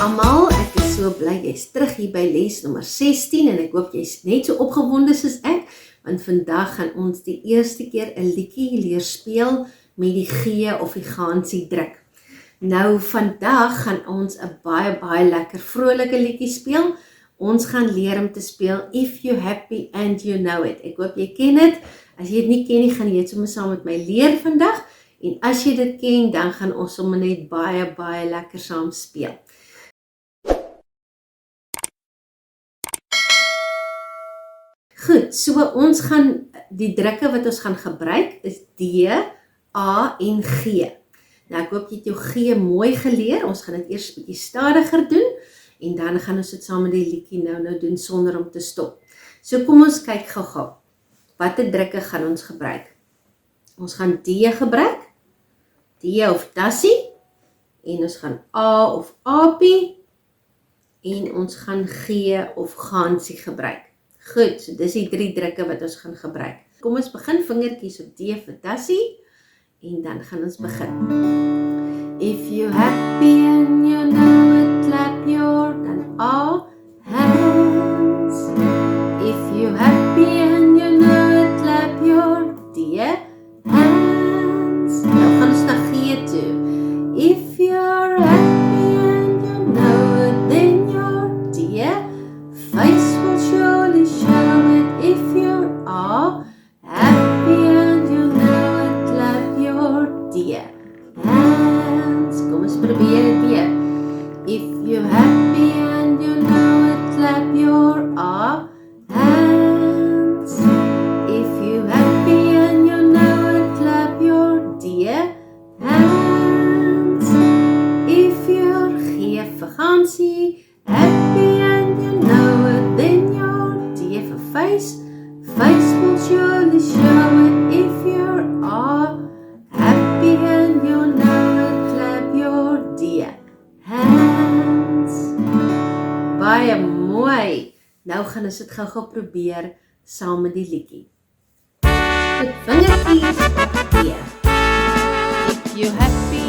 almal, ek is so bly jy's terug hier by les nommer 16 en ek hoop jy's net so opgewonde soos ek, want vandag gaan ons die eerste keer 'n liedjie leer speel met die G of die Gansie druk. Nou vandag gaan ons 'n baie lekker vrolike liedjie speel. Ons gaan leer om te speel If You Happy and You Know It. Ek hoop jy ken dit. As jy dit nie ken nie, gaan jy dit sommer saam met my leer vandag. En as jy dit ken, dan gaan ons sommer net baie lekker saam speel. Goed, so ons gaan, die drukke wat ons gaan gebruik is D, A en G. Nou ek hoop jy het jou G mooi geleer, ons gaan dit eers 'n bietjie stadiger doen, en dan gaan ons dit saam met die liedjie nou doen sonder om te stop. So kom ons kyk gou-gou, watter drukke gaan ons gebruik? Ons gaan D gebruik, D of tassie, en ons gaan A of apie, en ons gaan G of gansie gebruik. Goed, so dis die 3 drukke wat ons gaan gebruik. Kom ons begin vingertjies op D vir tassie, en dan gaan ons begin. If you happy and you know it, clap your dan A hands. If you happy and you know it, clap your D hands. Nou gaan ons na G toe. If you're happy and you know it, then your D face will surely show it. If you're happy and you know it, clap your D hands. Kom ons probeer dit weer. If you're happy and you know it, clap your hands. If you're happy and you know it, clap your D hands. If you're G vir gansie, happy and you know it, then your D vir face will surely show it. If you're happy and you know it, clap your D hands. Baie mooi. Nou gaan ons dit gou-gou probeer saam met die liedjie. Goed, vingertjies op D. If you happy